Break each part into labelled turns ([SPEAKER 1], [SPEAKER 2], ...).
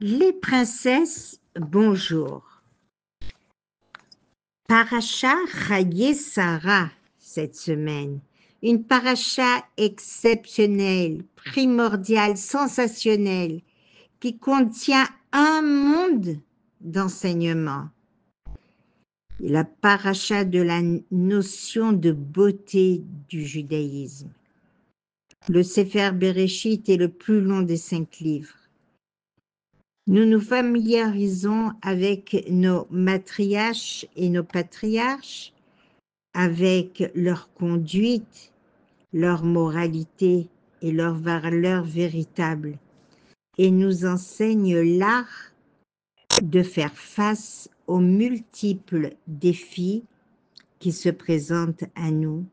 [SPEAKER 1] Les princesses, bonjour. Paracha Chayei Sarah cette semaine. Une paracha exceptionnelle, primordiale, sensationnelle, qui contient un monde d'enseignements. La paracha de la notion de beauté du judaïsme. Le Sefer Bereshit est le plus long des 5 livres. Nous nous familiarisons avec nos matriarches et nos patriarches, avec leur conduite, leur moralité et leurs valeurs véritables, et nous enseignent l'art de faire face aux multiples défis qui se présentent à nous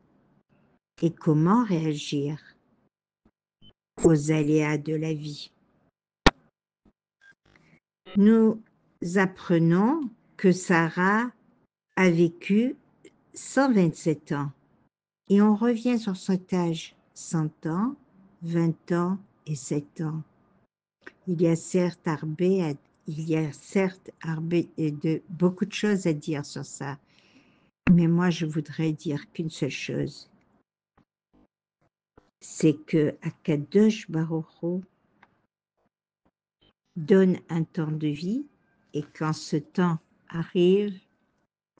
[SPEAKER 1] et comment réagir aux aléas de la vie. Nous apprenons que Sarah a vécu 127 ans et on revient sur cet âge, 100 ans, 20 ans et 7 ans. Il y a certes beaucoup de choses à dire sur ça, mais moi je voudrais dire qu'une seule chose, c'est que Akadosh Baruch Hu donne un temps de vie et quand ce temps arrive,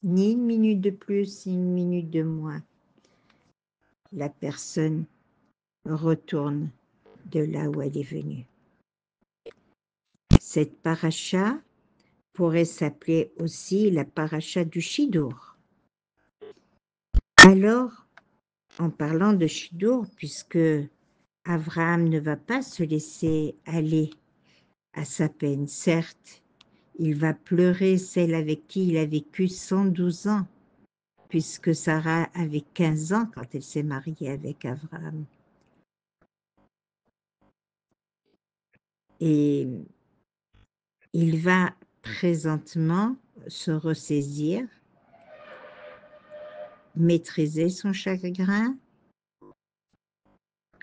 [SPEAKER 1] ni une minute de plus, ni une minute de moins, la personne retourne de là où elle est venue. Cette paracha pourrait s'appeler aussi la paracha du Shidur. Alors, en parlant de Shidur, puisque Abraham ne va pas se laisser aller à sa peine, certes, il va pleurer celle avec qui il a vécu 112 ans, puisque Sarah avait 15 ans quand elle s'est mariée avec Abraham. Et il va présentement se ressaisir, maîtriser son chagrin,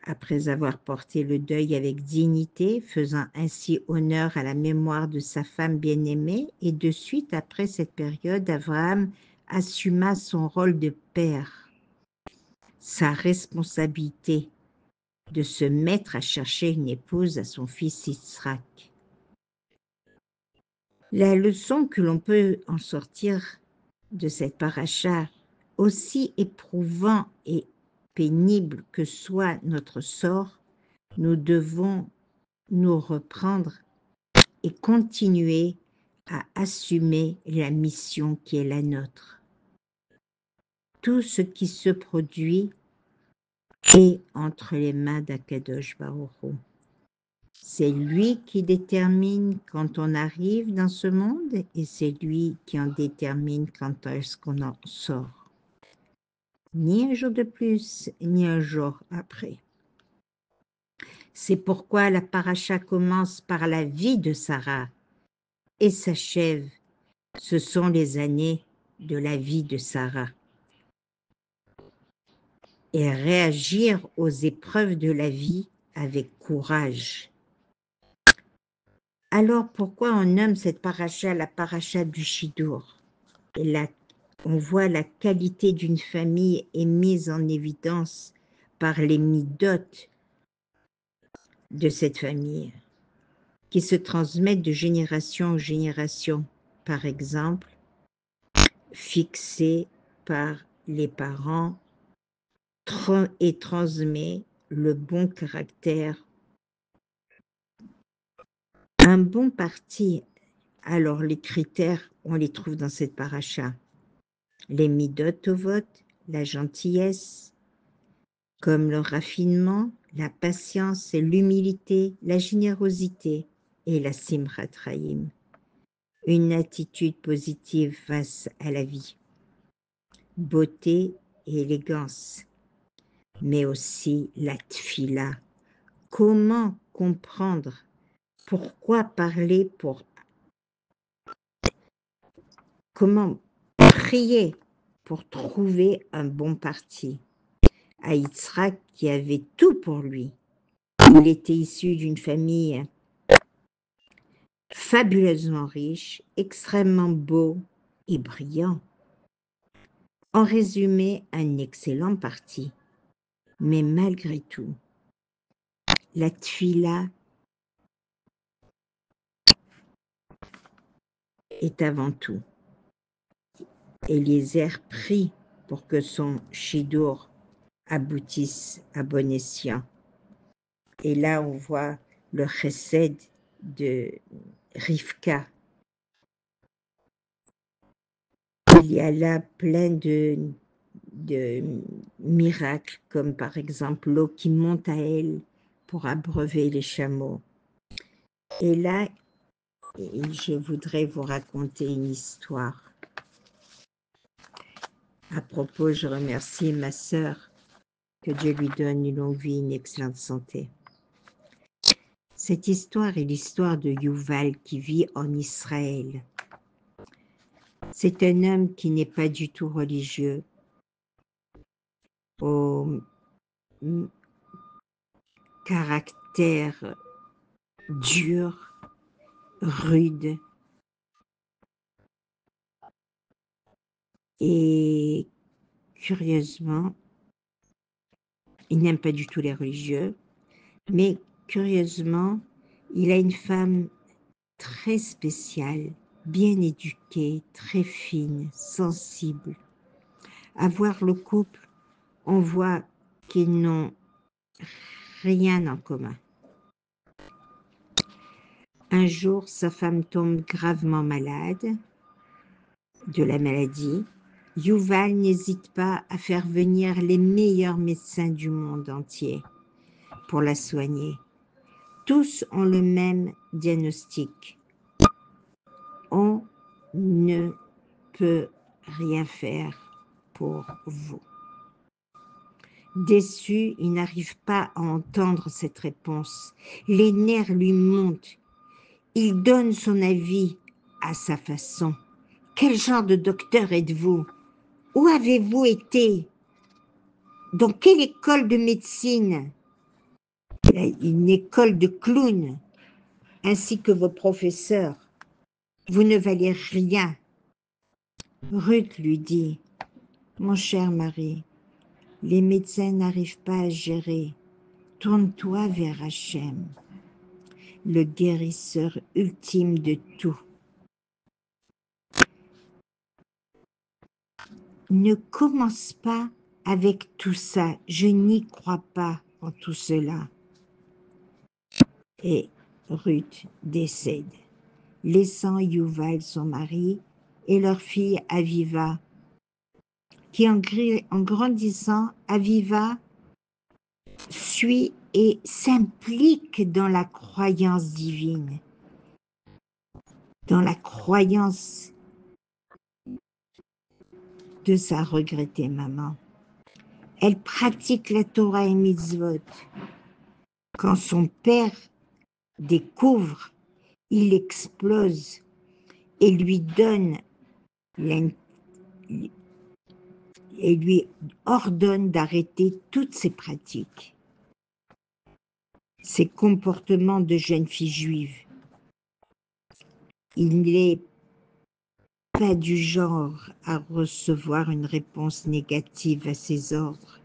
[SPEAKER 1] après avoir porté le deuil avec dignité, faisant ainsi honneur à la mémoire de sa femme bien-aimée, et de suite après cette période, Abraham assuma son rôle de père, sa responsabilité de se mettre à chercher une épouse à son fils Yitzhak. La leçon que l'on peut en sortir de cette paracha, aussi éprouvant et pénible que soit notre sort, nous devons nous reprendre et continuer à assumer la mission qui est la nôtre. Tout ce qui se produit est entre les mains d'Akadosh Baruch Hu. C'est lui qui détermine quand on arrive dans ce monde et c'est lui qui en détermine quand est-ce qu'on en sort. Ni un jour de plus, ni un jour après. C'est pourquoi la paracha commence par la vie de Sarah et s'achève. Ce sont les années de la vie de Sarah. Et réagir aux épreuves de la vie avec courage. Alors pourquoi on nomme cette paracha la paracha du Shidur? Et là, on voit la qualité d'une famille est mise en évidence par les midotes de cette famille, qui se transmettent de génération en génération. Par exemple, fixées par les parents et transmet le bon caractère. Un bon parti, alors les critères, on les trouve dans cette paracha. Les midot tovot, la gentillesse, comme le raffinement, la patience et l'humilité, la générosité et la simrat chaim. Une attitude positive face à la vie. Beauté et élégance, mais aussi la tfila. Comment comprendre? Pourquoi parler comment prier pour trouver un bon parti? À Yitzhak qui avait tout pour lui. Il était issu d'une famille fabuleusement riche, extrêmement beau et brillant. En résumé, un excellent parti. Mais malgré tout, la tfila est avant tout. Eliezer prie pour que son shidur aboutisse à bon escient. Et là, on voit le chesed de Rivka. Il y a là plein de miracles, comme par exemple l'eau qui monte à elle pour abreuver les chameaux. Et là, je voudrais vous raconter une histoire. À propos, je remercie ma sœur, que Dieu lui donne une longue vie, une excellente santé. Cette histoire est l'histoire de Yuval qui vit en Israël. C'est un homme qui n'est pas du tout religieux, au caractère dur, rude, et curieusement, il n'aime pas du tout les religieux, mais curieusement, il a une femme très spéciale, bien éduquée, très fine, sensible. À voir le couple, on voit qu'ils n'ont rien en commun. Un jour, sa femme tombe gravement malade de la maladie. Yuval n'hésite pas à faire venir les meilleurs médecins du monde entier pour la soigner. Tous ont le même diagnostic. On ne peut rien faire pour vous. Déçu, il n'arrive pas à entendre cette réponse. Les nerfs lui montent. Il donne son avis à sa façon. Quel genre de docteur êtes-vous? Où avez-vous été? Dans quelle école de médecine? Une école de clowns, ainsi que vos professeurs. Vous ne valez rien. Ruth lui dit, mon cher mari, les médecins n'arrivent pas à gérer. Tourne-toi vers Hachem, le guérisseur ultime de tout. Ne commence pas avec tout ça, je n'y crois pas en tout cela. Et Ruth décède, laissant Yuval, son mari, et leur fille Aviva, qui en grandissant, Aviva suit et s'implique dans la croyance divine, dans la croyance de sa regrettée maman. Elle pratique la Torah et mitzvot. Quand son père découvre, il explose et lui donne et lui ordonne d'arrêter toutes ses pratiques, ses comportements de jeune fille juive. Il n'est pas du genre à recevoir une réponse négative à ses ordres.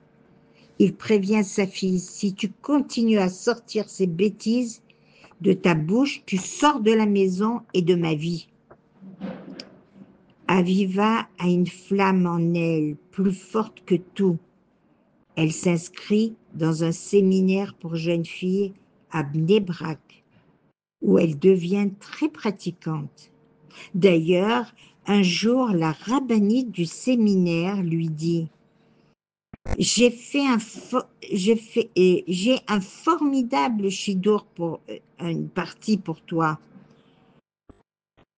[SPEAKER 1] Il prévient sa fille, si tu continues à sortir ces bêtises de ta bouche, tu sors de la maison et de ma vie. Aviva a une flamme en elle, plus forte que tout. Elle s'inscrit dans un séminaire pour jeunes filles à Bnei Brak, où elle devient très pratiquante. D'ailleurs, un jour, la rabbinite du séminaire lui dit « J'ai un formidable shidur pour une partie pour toi.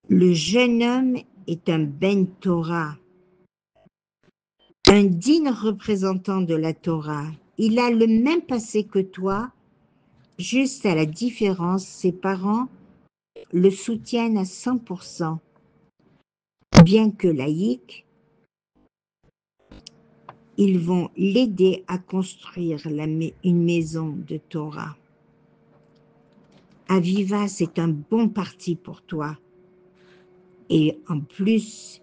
[SPEAKER 1] Le jeune homme est un Ben Torah, un digne représentant de la Torah. Il a le même passé que toi, juste à la différence, ses parents le soutiennent à 100%. Bien que laïque, ils vont l'aider à construire une maison de Torah. » Aviva, c'est un bon parti pour toi. Et en plus,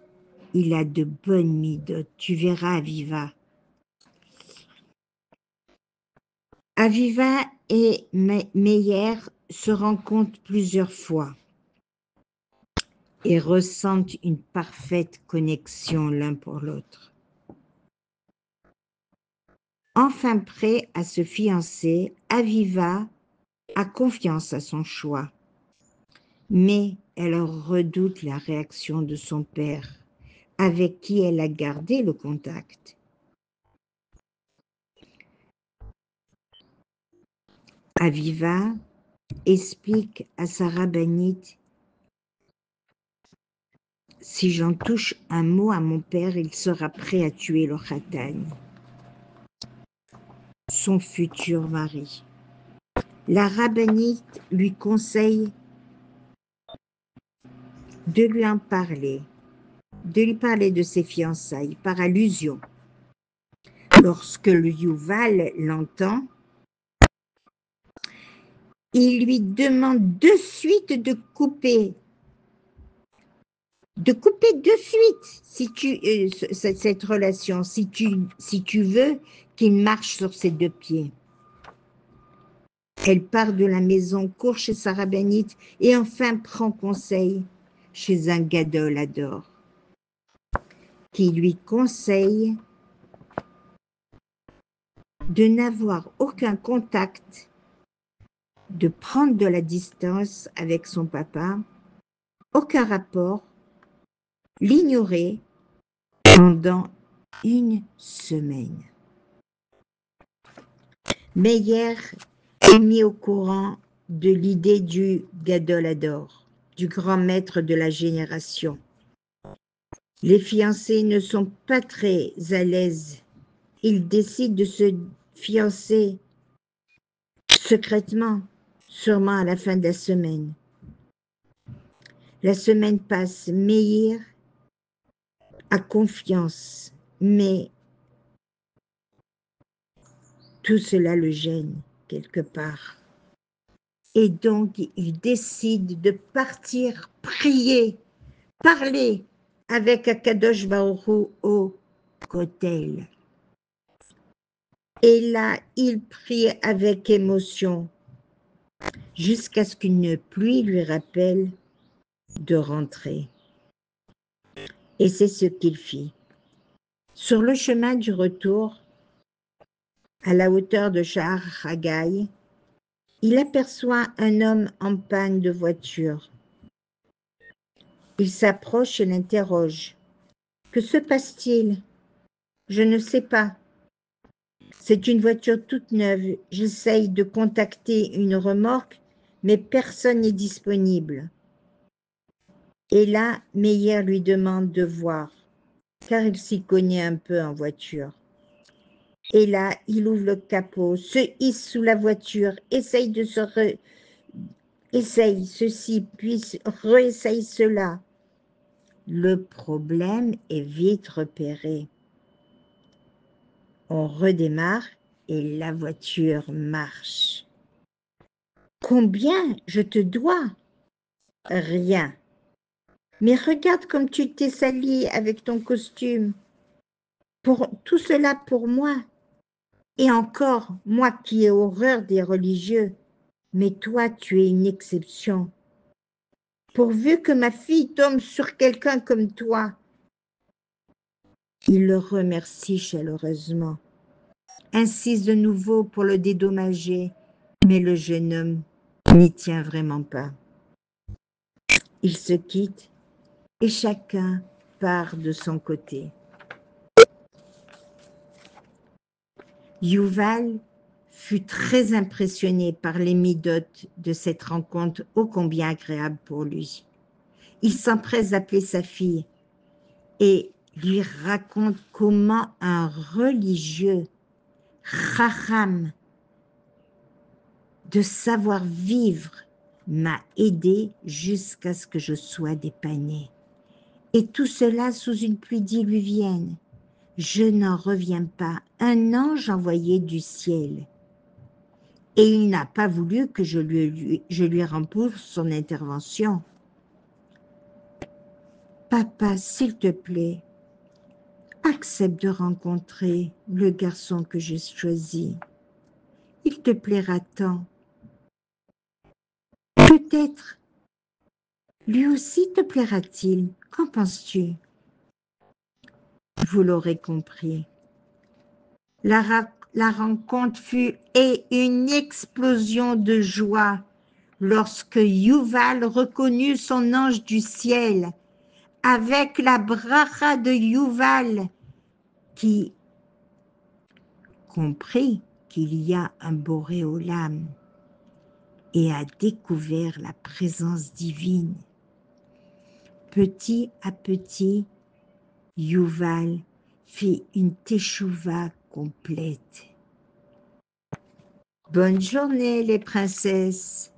[SPEAKER 1] il a de bonnes midotes. Tu verras, Aviva. Aviva et Meyer se rencontrent plusieurs fois et ressentent une parfaite connexion l'un pour l'autre. Enfin prêt à se fiancer, Aviva a confiance à son choix, mais elle redoute la réaction de son père, avec qui elle a gardé le contact. Aviva explique à sa rabbinite: « Si j'en touche un mot à mon père, il sera prêt à tuer le Khatan, son futur mari. » La rabbinite lui conseille de lui en parler, de lui parler de ses fiançailles par allusion. Lorsque le Yuval l'entend, il lui demande de suite de couper de suite cette relation, si tu veux qu'il marche sur ses deux pieds. Elle part de la maison, court chez sa rabbinite et enfin prend conseil chez un gadol ador qui lui conseille de n'avoir aucun contact, de prendre de la distance avec son papa, aucun rapport, l'ignorer pendant une semaine. Meyer est mis au courant de l'idée du gadol ador, du grand maître de la génération. Les fiancés ne sont pas très à l'aise. Ils décident de se fiancer secrètement, sûrement à la fin de la semaine. La semaine passe, Meir a confiance, mais tout cela le gêne quelque part. Et donc, il décide de partir prier, parler avec Akadosh Baruch Hu au Kotel. Et là, il prie avec émotion jusqu'à ce qu'une pluie lui rappelle de rentrer. Et c'est ce qu'il fit. Sur le chemin du retour, à la hauteur de Shahar Haggai, il aperçoit un homme en panne de voiture. Il s'approche et l'interroge. « Que se passe-t-il ? » ?»« Je ne sais pas. C'est une voiture toute neuve. J'essaye de contacter une remorque, mais personne n'est disponible. » Et là, Meyer lui demande de voir, car il s'y connaît un peu en voiture. Et là, il ouvre le capot, se hisse sous la voiture, essaye ceci, puis réessaye cela. Le problème est vite repéré. On redémarre et la voiture marche. « Combien je te dois ? » ?»« Rien. Mais regarde comme tu t'es sali avec ton costume. Tout cela pour moi. Et encore, moi qui ai horreur des religieux. Mais toi, tu es une exception. Pourvu que ma fille tombe sur quelqu'un comme toi. » Il le remercie chaleureusement, insiste de nouveau pour le dédommager, mais le jeune homme n'y tient vraiment pas. Ils se quittent et chacun part de son côté. Yuval fut très impressionné par les midotes de cette rencontre ô combien agréable pour lui. Il s'empresse d'appeler sa fille et lui raconte comment un religieux, Chacham, de savoir vivre, m'a aidé jusqu'à ce que je sois dépanné. Et tout cela sous une pluie diluvienne. Je n'en reviens pas. Un ange envoyé du ciel. et il n'a pas voulu que je lui rembourse son intervention. Papa, s'il te plaît, accepte de rencontrer le garçon que j'ai choisi. Il te plaira tant. Peut-être lui aussi te plaira-t-il. Qu'en penses-tu? Vous l'aurez compris. La rencontre fut une explosion de joie lorsque Yuval reconnut son ange du ciel avec la bracha de Yuval qui comprit qu'il y a un Boré Olam et a découvert la présence divine. Petit à petit, Yuval fit une teshuva complète. Bonne journée les princesses.